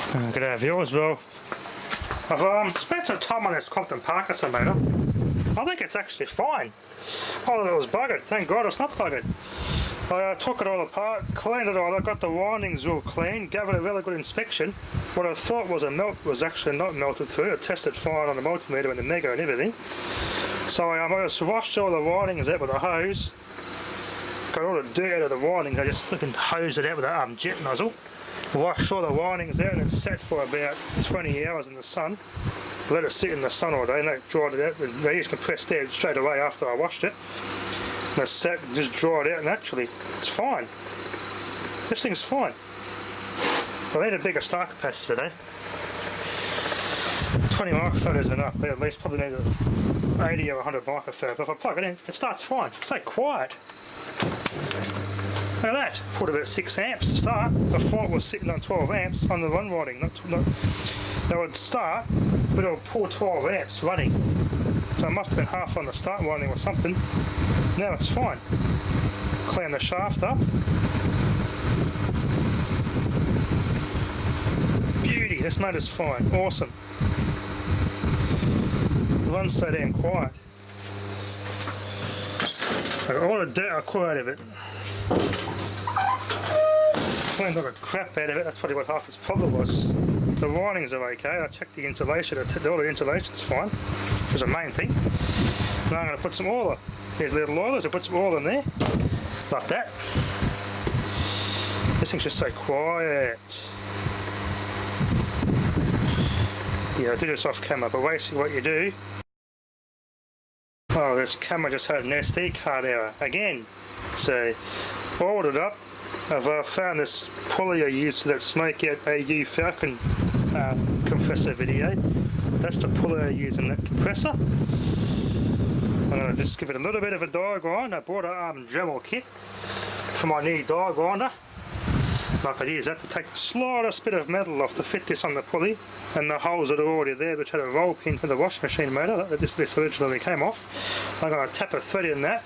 G'day viewers. Well, I've spent some time on this Crompton Parkinson motor. I think it's actually fine. I thought it was buggered. Thank God it's not buggered. I took it all apart, cleaned it all. I got the windings all clean, gave it a really good inspection. What I thought was a melt was actually not melted through. It tested fine on the multimeter and the mega and everything. So I just washed all the windings out with a hose. Got all the dirt out of the windings. I just flipping hosed it out with a jet nozzle. Washed all the windings out and it sat for about 20 hours in the sun. Let it sit in the sun all day and that dried it out. They just compressed air straight away after I washed it. And it sat, just dried out naturally. It's fine. This thing's fine. I need a bigger start capacity today. 20 microfarad is enough. I at least probably need 80 or 100 microfarad. But if I plug it in, it starts fine. It's so quiet. Look at that, put about 6 amps to start. Before it was sitting on 12 amps on the run winding. They would start, but it would pull 12 amps running. So it must have been half on the start winding or something. Now it's fine. Clean the shaft up. Beauty, this motor's fine, awesome. It runs so damn quiet. I got all the dirt I could out of it. Cleaned all the crap out of it. That's probably what half its problem was. The windings are okay. I checked the insulation. All the insulation's fine, which is the main thing. Now I'm going to put some oil. There's little oilers. I put some oil in there, like that. This thing's just so quiet. Yeah, I did this off camera, but basically what you do. Oh, this camera just had an SD card error again. So, oiled it up. I've found this pulley I used for that Smoke Out AU Falcon compressor video. That's the pulley I use in that compressor. I'm going to just give it a little bit of a die grind. I bought a Dremel kit for my new die grinder. I could use that to take the slightest bit of metal off to fit this on the pulley, and the holes that are already there, which had a roll pin for the wash machine motor that this originally came off. I'm going to tap a thread in that,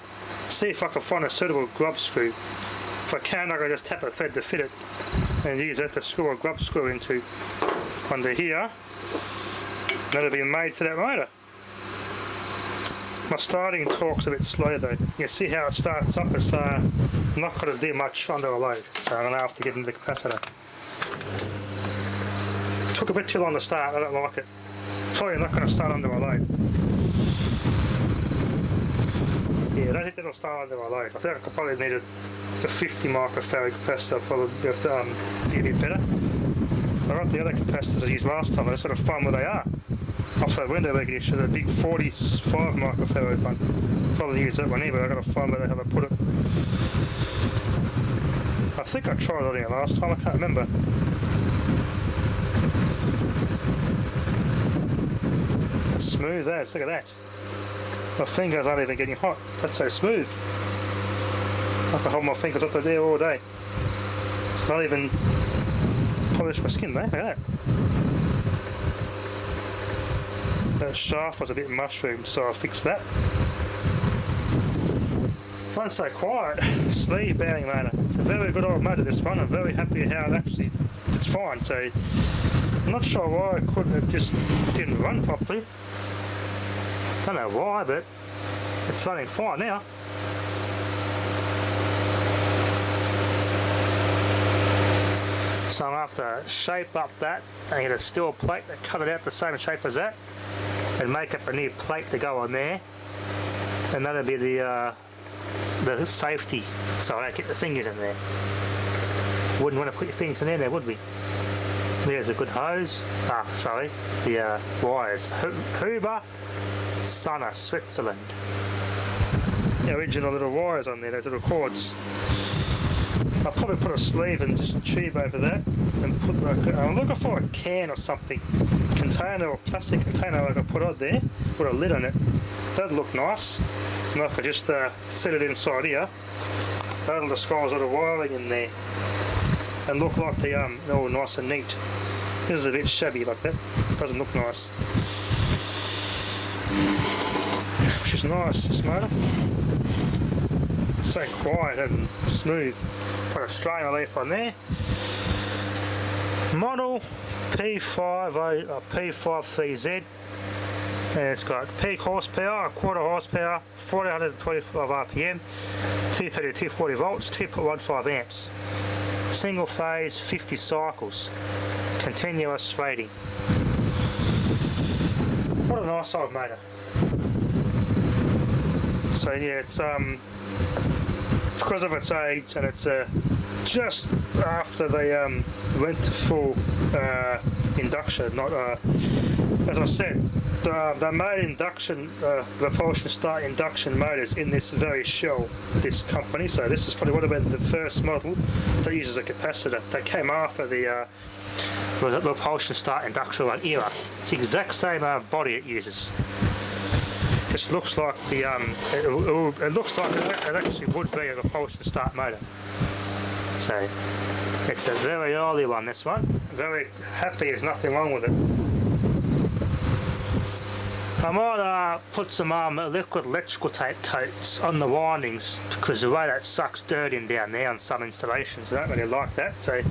see if I can find a suitable grub screw. If I can, I can just tap a thread to fit it and use that to screw a grub screw into under here. That'll be made for that motor. My starting torque's a bit slow though. You can see how it starts up. It's not going to do much under a load, so I'm going to have to get into the capacitor. It took a bit too long to start. I don't like it. It's probably not going to start under a load. Yeah, I don't think it'll start under a load. I think I could probably need the 50 microfarad capacitor. Probably have to be a bit better. I got the other capacitors I used last time. I just got to find where they are. Off that window recognition, a big 45 microfarad one. Probably use that one here, but I've got to find where they have I put it. I think I tried it on here last time, I can't remember. It's smooth as, look at that. My fingers aren't even getting hot, that's so smooth. I can hold my fingers up to there all day. It's not even polished my skin though, look at that. That shaft was a bit mushroomed, so I fixed that. Runs so quiet. Sleeve bearing motor. It's a very good old motor, this one. I'm very happy how it's fine. So I'm not sure why it just didn't run properly. Don't know why, but it's running fine now. So I'm going to have to shape up that and get a steel plate to cut it out the same shape as that. And make up a new plate to go on there, and that'll be the safety, so I don't get the fingers in there. Wouldn't want to put your fingers in there, would we? There's a good hose. The wires. Huber, Sana, Switzerland. The original little wires on there, those little cords. I'll probably put a sleeve and just a tube over that and put like I'm looking for a can or something, container or plastic container I can put on there with a lid on it. That'd look nice. And I could just set it inside here. That'll disguise all the wiring in there and look like they're all nice and neat. This is a bit shabby like that. Doesn't look nice. Which is nice, this motor. So quiet and smooth. Put a strain relief on there. Model P53Z, and it's got peak horsepower, a quarter horsepower, 425 RPM, 230 to 240 volts, 2.15 amps. Single phase, 50 cycles, continuous rating. What a nice old motor. So yeah, it's because of its age, and it's just after they went to full induction. Not as I said, they made induction propulsion start induction motors in this very shell, this company. So this is probably would have been the first model that uses a capacitor. They came after the propulsion start induction one era. It's the exact same body it uses. Just looks like the it looks like it actually would be a propulsion start motor. So it's a very early one, this one. Very happy there's nothing wrong with it. I might put some liquid electrical tape coats on the windings, because the way that sucks dirt in down there on some installations, I don't really like that. So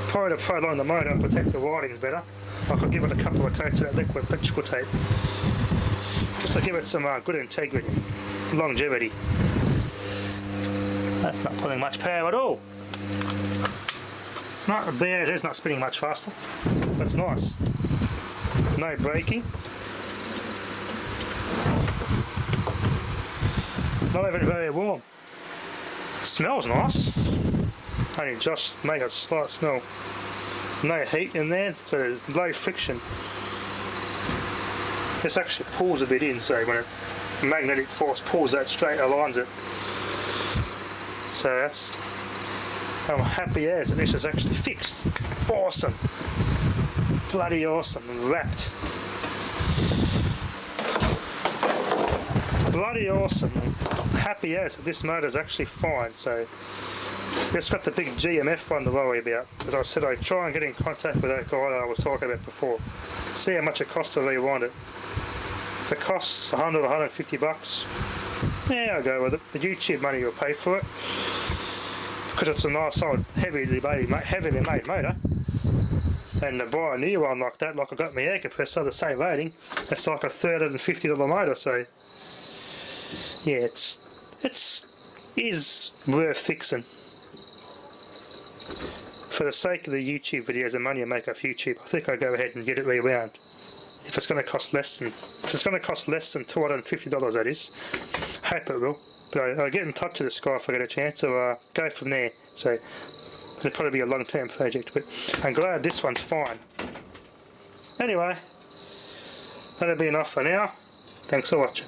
probably to prolong the motor and protect the windings better, I could give it a couple of coats of that liquid electrical tape, just to give it some good integrity, longevity. That's not pulling much power at all. Not the BA's not spinning much faster. That's nice. No braking. Not even very warm. Smells nice. Only just make a slight smell. No heat in there, so there's low friction. This actually pulls a bit in, so when a magnetic force pulls that straight, aligns it. So that's, I'm happy as this is actually fixed. Awesome. Bloody awesome. Wrapped. Bloody awesome. I'm happy as this motor's actually fine. So it's got the big GMF one to worry about. As I said, I try and get in contact with that guy that I was talking about before. See how much it costs to rewind it. If it costs 100 or 150 bucks, yeah, I'll go with it. The YouTube money will pay for it, because it's a nice old heavily made motor. And to buy a new one like that, like I got my air compressor, the same rating, it's like a $350 motor. So yeah, it is worth fixing. For the sake of the YouTube videos and money I make off YouTube, I think I'll go ahead and get it rewound. If it's going to cost less than $250, that is. Hope it will. But I'll get in touch with this guy if I get a chance, or go from there. So it'll probably be a long-term project, but I'm glad this one's fine. Anyway, that'll be enough for now. Thanks for watching.